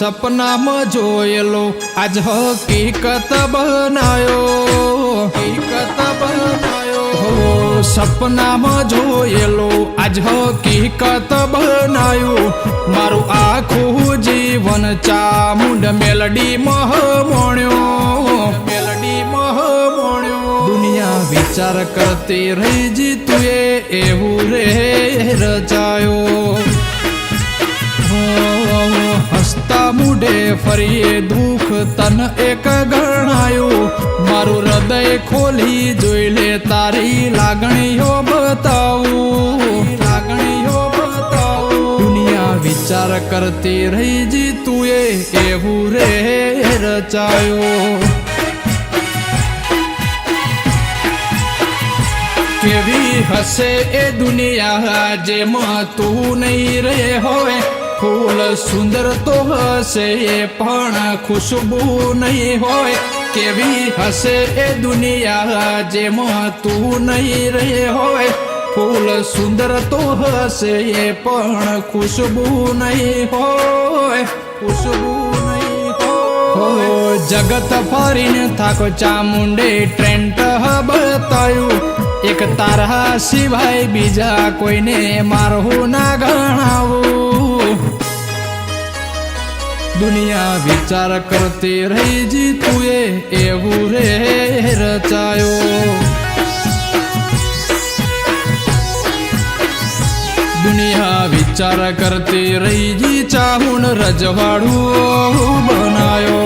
સપનામાં જોયેલો આજ હકીકત બનાયો, હકીકત બનાયો. સપનામાં જોયેલો આજ હકીકત બનાયું. મારું આખું જીવન ચામુંડ મેલડી મોણ્યો, મેલડી મોણ્યો. દુનિયા વિચાર કરતી રહી જી તું એવું રે રચાયો. હસતા મુઢે ફરીએ દુઃખ તન એક ગણાયું. મારું હૃદય ખોલી જોઈ લે તારી લાગણીઓ બતાવું, લાગણીઓ બતાવું. દુનિયા વિચાર કરતી રહી જી તું એવું રે રચાયો. કેવી હશે એ દુનિયા જેમાં તું નહીં રહે હોય. ફૂલ સુંદર તો હશે પણ ખુશ્બુ નહીં હોય. કેવી હશે એ દુનિયા જેમાં તું નહીં રહે હોય. ફૂલ સુંદર તો હશે પણ ખુશ્બુ નહીં હોય, ખુશ્બુ નહીં હોય. જગત ફરીને થાકો ચામુંડે ટ્રેન્ટ બતાયું. એક તારા સિવાય બીજા કોઈને મારું ના ગણાવું. દુનિયા વિચાર કરતી રહી જી તું એવું રે રચાયો. દુનિયા વિચાર કરતી રહી જી ચામુંડ રજવાડું બનાયો.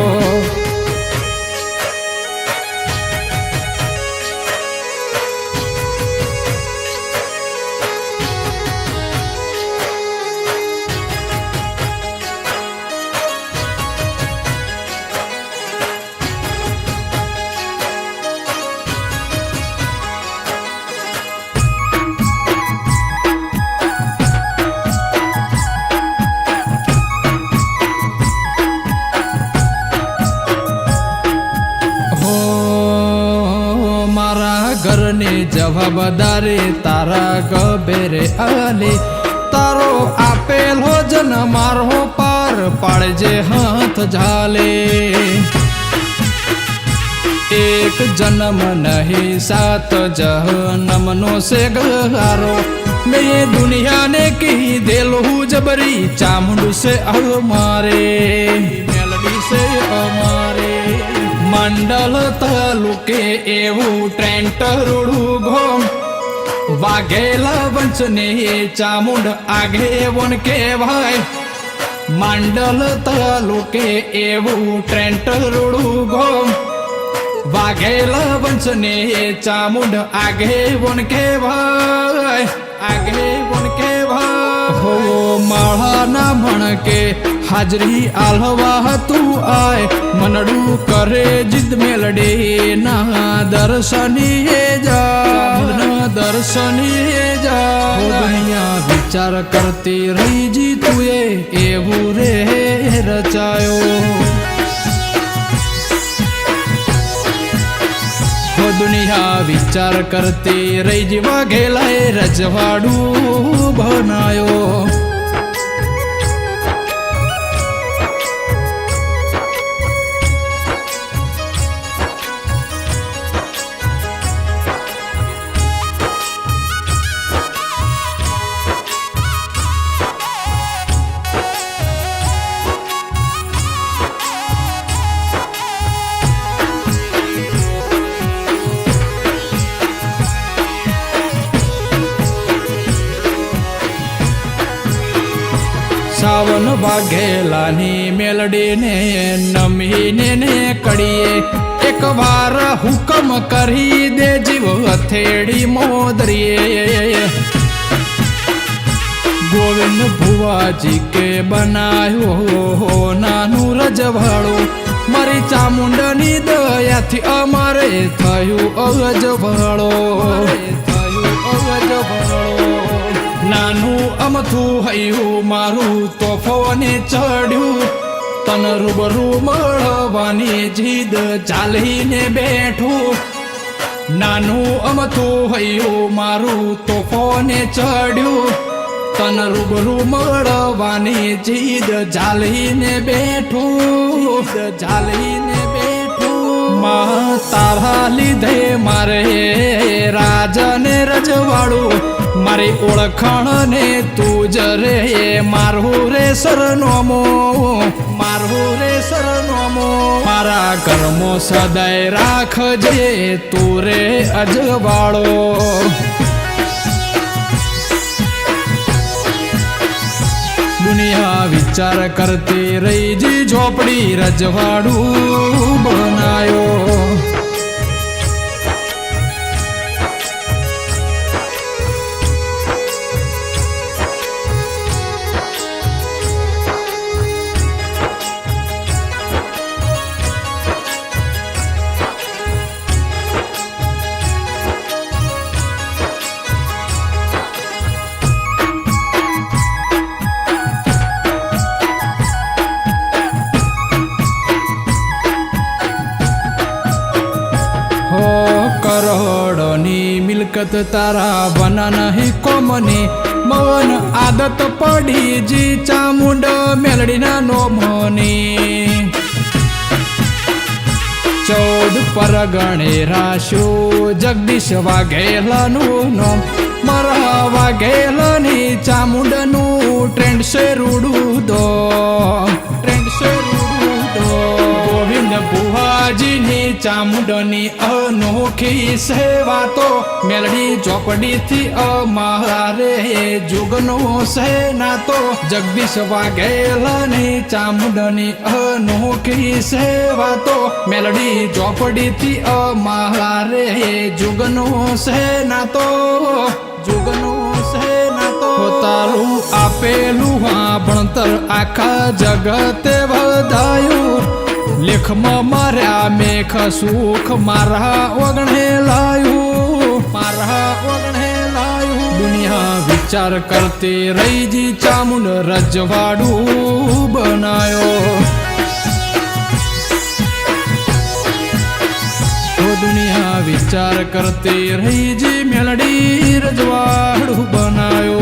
ઘરની જવાબદારી તારા ગભેરે આલે. તારો આપેલો જન મારો પાર પાડજે હાથ ઝાલે. એક જન્મ નહીં સાત જન્મનો સે ગહારો. મેં દુનિયાને કહી દેલું જબરી ચામુંડ સે અમારે, મેલડી સે અમારે. મંડલ તાલુકે એવું ટ્રેન્ટ રૂડું ઘોમ. વાઘેલા વંશને ચામુંડ આગેવન કહેવાય. મંડલ તાલુકે એવું ટ્રેન્ટ રૂડું ઘોમ. વાઘેલા વંશને ચામુંડ આગેવન કહેવાય, આગેવન કહેવાય. હો માળાના મણકે હાજરી આલવા તું આય. મનડું કરે જીદ મેલડે ના દર્શનીએ જા, દર્શનીએ જા. દુનિયા વિચાર કરતી રહી જી તું એવું રે રચાયો. દુનિયા વિચાર કરતી રહી જી વાઘેલાએ રજવાડું બનાયો. સાવન વાઘેલાની મેલડીને નમીને ને કડીએ. એક વાર હુકમ કરી દે જીવ હથેળી મોદરીએ. ગોવિંદ ભુવાજી કે બનાયો નાનું રજવાડું. મારી ચામુંડની દયાથી અમારે થયું અજવાળો, થયું અજવાળો. નાનું અમથું હૈયું મારું તોફોને ચડ્યું. તન રૂબરૂ મળવાની જીદ ચાલીને બેઠું. નાનું અમથું હૈયું મારું તોફોને ચડ્યું. તન રૂબરૂ મળવાની જીદ ઝાલીને બેઠું તારા લીધે મારે રાજાને રજવાડું મારી ઓળખાણ ને તું જ રે મારું રે સરનામું મારા કર્મો સદાય રાખજે તું રે અજવાળો દુનિયા વિચાર કરતી રહીજી ઝોપડી રજવાડું બનાયો કરોડોની મિલકત તારા બના નહીં કોમની મૌન આદત પડી જી ચામુંડ મેલડીના નોમની 14 પરગણે રાશું જગદીશ વાઘેલાનું નામ મારા વાઘેલાની ચામુંડનું ટ્રેન્ડ છે રૂડું દો ગોવિંદ બુહાજીની ચામુંડની અનોખી સેવા તો મેલડી ચોપડીથી અમારે જુગનો સેના તો જગદીશ વાઘેલાની ચામુંડની અનોખી સેવા તો મેલડી ચોપડીથી અમારે જુગનો સેના તો તારું આપેલું આ ભણતર આખા જગતે વધાયું લેખમાં માર્યા મેખ સુખ મારા ઓગણે લાયું દુનિયા વિચાર કરતી રહીજી ચામુંડ રજવાડું બનાયો દુનિયા વિચાર કરતી રહીજી મેલડી રજવાડું બનાયો